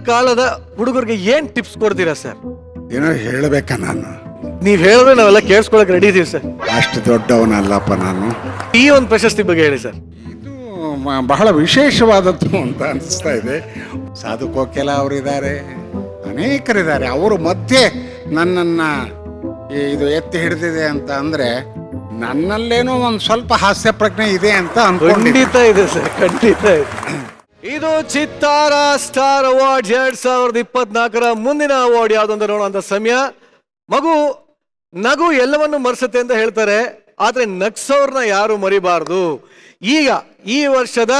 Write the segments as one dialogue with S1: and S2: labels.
S1: ಕಾಲದ ಹುಡುಗರಿಗೆ ಏನ್ ಟಿಪ್ಸ್ ಕೊಡ್ತೀರಾ ಸರ್?
S2: ಏನೋ ಹೇಳಬೇಕಾ ನಾನು?
S1: ನೀವ್ ಹೇಳಿದ್ರೆ ನಾವೆಲ್ಲ ಕೇಳಿಸ್ಕೊಳಕ್ ರೆಡಿ ಇದೀವಿ ಸರ್.
S2: ಅಷ್ಟು ದೊಡ್ಡವನಲ್ಲಪ್ಪ ನಾನು.
S1: ಈ ಒಂದು ಪ್ರಶಸ್ತಿ ಬಗ್ಗೆ ಹೇಳಿ ಸರ್.
S2: ಇದು ಬಹಳ ವಿಶೇಷವಾದದ್ದು ಅಂತ ಅನಿಸ್ತಾ ಇದೆ. ಸಾಧು ಕೋಕಿಲ ಅವರಿದ್ದಾರೆ, ಅನೇಕರಿದ್ದಾರೆ. ಅವರು ಮಧ್ಯೆ ನನ್ನನ್ನು ಇದು ಎತ್ತಿ ಹಿಡಿದಿದೆ ಅಂತ ಅಂದರೆ ನನ್ನಲ್ಲೇನೋ ಒಂದು ಸ್ವಲ್ಪ ಹಾಸ್ಯ ಪ್ರಜ್ಞೆ ಇದೆ ಅಂತ ಅನ್ಕೊಂಡಿದ್ದೆ.
S1: ಖಂಡಿತ ಇದೆ ಸರ್, ಖಂಡಿತ ಇದೆ. ಇದು ಚಿತ್ತಾರ ಸ್ಟಾರ್ ಅವಾರ್ಡ್ 2024 ಮುಂದಿನ ಅವಾರ್ಡ್ ಯಾವ್ದಂತ ನೋಡುವಂತ ಸಮಯ. ನಗು ಎಲ್ಲವನ್ನು ಮರೆಸುತ್ತೆ ಅಂತ ಹೇಳ್ತಾರೆ, ಆದ್ರೆ ನಗ್ಸೋರ್ನ ಯಾರು ಮರಿಬಾರ್ದು. ಈಗ ಈ ವರ್ಷದ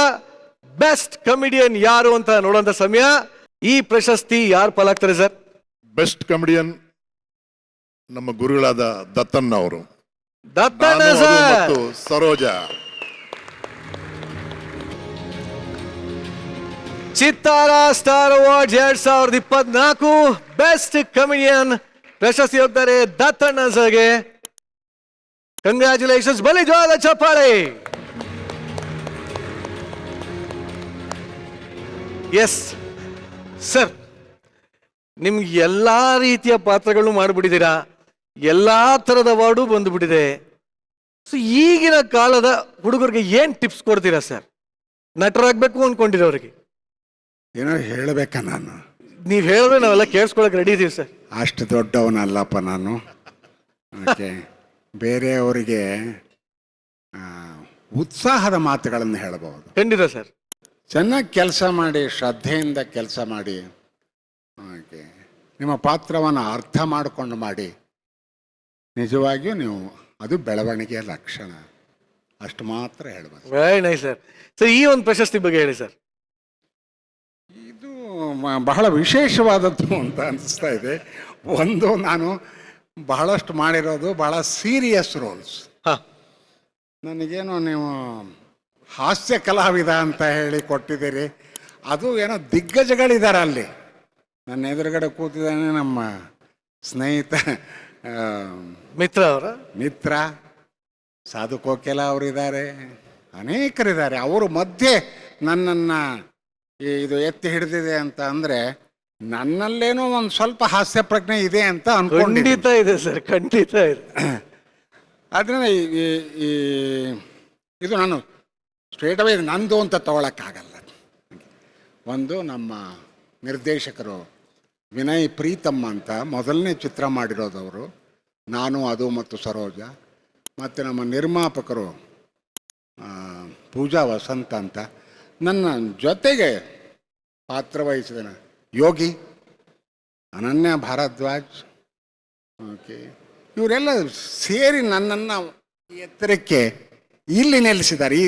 S1: ಬೆಸ್ಟ್ ಕಮಿಡಿಯನ್ ಯಾರು ಅಂತ ನೋಡುವಂತ ಸಮಯ. ಈ ಪ್ರಶಸ್ತಿ ಯಾರು ಪಾಲಾಗ್ತಾರೆ ಸರ್?
S3: ಬೆಸ್ಟ್ ಕಮಿಡಿಯನ್ ನಮ್ಮ ಗುರುಗಳಾದ ದತ್ತಣ್ಣ ಅವರು.
S1: ದತ್ತಣ್ಣ ಸರ್
S3: ಮತ್ತು ಸರೋಜಾ.
S1: ಚಿತ್ತಾರ ಸ್ಟಾರ್ ಅವಾರ್ಡ್ 2024 ಬೆಸ್ಟ್ ಕಮಿಡಿಯನ್ ಪ್ರಶಸ್ತಿ ಹೋಗ್ತಾರೆ ದತ್ತಣ್ಣ ಸರ್ಗೆ. ಕಂಗ್ರ್ಯಾಚುಲೇಷನ್ಸ್. ಬಲಿ ಜೋರಾದ ಚಪ್ಪಾಳೆ. ಎಸ್ ಸರ್, ನಿಮ್ಗೆ ಎಲ್ಲಾ ರೀತಿಯ ಪಾತ್ರಗಳು ಮಾಡಿಬಿಟ್ಟಿದ್ದೀರಾ, ಎಲ್ಲಾ ತರದ ಅವಾರ್ಡು ಬಂದುಬಿಟ್ಟಿದೆ. ಸೊ ಈಗಿನ ಕಾಲದ ಹುಡುಗರಿಗೆ ಏನ್ ಟಿಪ್ಸ್ ಕೊಡ್ತೀರಾ ಸರ್, ನಟರಾಗ್ಬೇಕು ಅನ್ಕೊಂಡಿರೋರಿಗೆ?
S2: ಏನೋ ಹೇಳಬೇಕಾ ನಾನು?
S1: ನೀವ್ ಹೇಳಿದ್ರೆ ನಾವೆಲ್ಲ ಕೇಳಿಸ್ಕೊಳಕ್ ರೆಡಿ ಇದೀವಿ ಸರ್.
S2: ಅಷ್ಟು ದೊಡ್ಡವನಲ್ಲಪ್ಪ ನಾನು. ಓಕೆ, ಬೇರೆಯವರಿಗೆ ಉತ್ಸಾಹದ ಮಾತುಗಳನ್ನು ಹೇಳಬಹುದು.
S1: ಖಂಡಿತ ಸರ್.
S2: ಚೆನ್ನಾಗಿ ಕೆಲಸ ಮಾಡಿ, ಶ್ರದ್ಧೆಯಿಂದ ಕೆಲಸ ಮಾಡಿ, ಓಕೆ, ನಿಮ್ಮ ಪಾತ್ರವನ್ನು ಅರ್ಥ ಮಾಡಿಕೊಂಡು ಮಾಡಿ. ನಿಜವಾಗಿಯೂ ನೀವು ಅದು ಬೆಳವಣಿಗೆಯ ಲಕ್ಷಣ. ಅಷ್ಟು ಮಾತ್ರ ಹೇಳ್ಬೋದು.
S1: Very nice sir. ಸರ್, ಈ ಒಂದು ಪ್ರಶಸ್ತಿ ಬಗ್ಗೆ ಹೇಳಿ ಸರ್.
S2: ಇದು ಬಹಳ ವಿಶೇಷವಾದದ್ದು ಅಂತ ಅನಿಸ್ತಾ ಇದೆ. ಒಂದು, ನಾನು ಬಹಳಷ್ಟು ಮಾಡಿರೋದು ಬಹಳ ಸೀರಿಯಸ್ ರೋಲ್ಸ್. ನನಗೇನೋ ನೀವು ಹಾಸ್ಯ ಕಲಾವಿದ ಅಂತ ಹೇಳಿ ಕೊಟ್ಟಿದ್ದೀರಿ. ಅದು ಏನೋ ದಿಗ್ಗಜಗಳಿದ್ದಾರೆ ಅಲ್ಲಿ. ನನ್ನ ಎದುರುಗಡೆ ಕೂತಿದ್ದಾನೆ ನಮ್ಮ ಸ್ನೇಹಿತ ಮಿತ್ರ ಸಾಧು ಕೋಕಿಲ ಅವರಿದ್ದಾರೆ, ಅನೇಕರಿದ್ದಾರೆ. ಅವರು ಮಧ್ಯೆ ನನ್ನನ್ನು ಇದು ಎತ್ತಿ ಹಿಡಿದಿದೆ ಅಂತ ಅಂದರೆ ನನ್ನಲ್ಲೇನೋ ಒಂದು ಸ್ವಲ್ಪ ಹಾಸ್ಯ ಪ್ರಜ್ಞೆ ಇದೆ ಅಂತ ಅನ್ಕೊಂಡಿದ್ದೆ.
S1: ಖಂಡಿತ ಇದೆ ಸರ್, ಖಂಡಿತ ಇದೆ.
S2: ಆದ್ದರಿಂದ ಇದು ನಾನು ಸ್ಟ್ರೇಟ್ ಅವೇ ನಂದು ಅಂತ ತಗೊಳಕ್ಕಾಗಲ್ಲ. ಒಂದು, ನಮ್ಮ ನಿರ್ದೇಶಕರು ವಿನಯ್ ಪ್ರೀತಮ್ಮ ಅಂತ ಮೊದಲನೇ ಚಿತ್ರ ಮಾಡಿರೋದವರು, ನಾನು, ಅದು ಮತ್ತು ಸರೋಜಾ. ಮತ್ತು ನಮ್ಮ ನಿರ್ಮಾಪಕರು ಪೂಜಾ ವಸಂತ ಅಂತ. ನನ್ನ ಜೊತೆಗೆ ಪಾತ್ರವಹಿಸಿದ ಯೋಗಿ, ಅನನ್ಯ ಭಾರದ್ವಾಜ್, ಓಕೆ, ಇವರೆಲ್ಲ ಸೇರಿ ನನ್ನನ್ನು ಎತ್ತರಕ್ಕೆ ಇಲ್ಲಿ ನಿಲ್ಲಿಸಿದ್ದಾರೆ.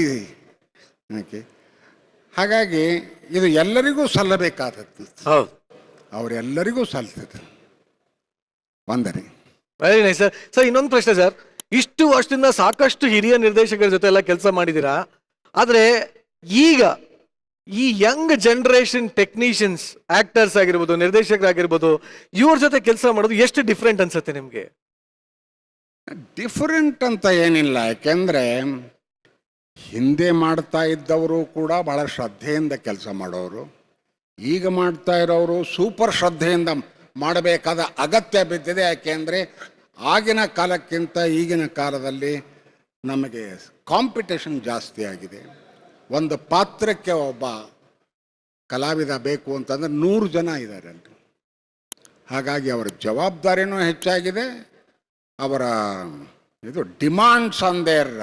S2: ಓಕೆ, ಹಾಗಾಗಿ ಇದು ಎಲ್ಲರಿಗೂ ಸಲ್ಲಬೇಕಾದದ್ದು.
S1: ಹೌದು,
S2: ಅವರೆಲ್ಲರಿಗೂ ಸಲ್ತದೆ. ವಂದನೆ.
S1: Very nice sir. ಸರ್, ಇನ್ನೊಂದು ಪ್ರಶ್ನೆ ಸರ್. ಇಷ್ಟು ವರ್ಷದಿಂದ ಸಾಕಷ್ಟು ಹಿರಿಯ ನಿರ್ದೇಶಕರ ಜೊತೆ ಎಲ್ಲ ಕೆಲಸ ಮಾಡಿದ್ದೀರಾ, ಆದರೆ ಈಗ ಈ ಯಂಗ್ ಜನರೇಷನ್ ಟೆಕ್ನಿಷಿಯನ್ಸ್, ಆಕ್ಟರ್ಸ್ ಆಗಿರ್ಬೋದು, ನಿರ್ದೇಶಕರಾಗಿರ್ಬೋದು, ಇವ್ರ ಜೊತೆ ಕೆಲಸ ಮಾಡೋದು ಎಷ್ಟು ಡಿಫ್ರೆಂಟ್ ಅನ್ಸುತ್ತೆ ನಿಮಗೆ?
S2: ಡಿಫರೆಂಟ್ ಅಂತ ಏನಿಲ್ಲ, ಯಾಕೆಂದರೆ ಹಿಂದೆ ಮಾಡ್ತಾ ಇದ್ದವರು ಕೂಡ ಬಹಳ ಶ್ರದ್ಧೆಯಿಂದ ಕೆಲಸ ಮಾಡೋರು. ಈಗ ಮಾಡ್ತಾ ಇರೋರು ಸೂಪರ್ ಶ್ರದ್ಧೆಯಿಂದ ಮಾಡಬೇಕಾದ ಅಗತ್ಯ ಬಿದ್ದಿದೆ. ಯಾಕೆಂದರೆ ಆಗಿನ ಕಾಲಕ್ಕಿಂತ ಈಗಿನ ಕಾಲದಲ್ಲಿ ನಮಗೆ ಕಾಂಪಿಟೇಷನ್ ಜಾಸ್ತಿ ಆಗಿದೆ. ಒಂದು ಪಾತ್ರಕ್ಕೆ ಒಬ್ಬ ಕಲಾವಿದ ಬೇಕು ಅಂತಂದರೆ 100 ಜನ ಇದ್ದಾರೆ ಅಲ್ಲಿ. ಹಾಗಾಗಿ ಅವರ ಜವಾಬ್ದಾರಿನೂ ಹೆಚ್ಚಾಗಿದೆ. ಅವರ ಇದು demands on their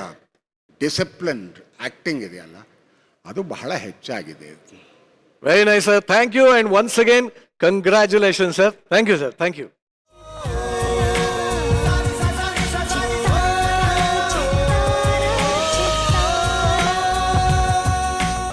S2: disciplined acting ಇದೆಯಲ್ಲ, ಅದು ಬಹಳ ಹೆಚ್ಚಾಗಿದೆ.
S1: Very nice sir. Thank you, and once again congratulation sir. Thank you sir. Thank you.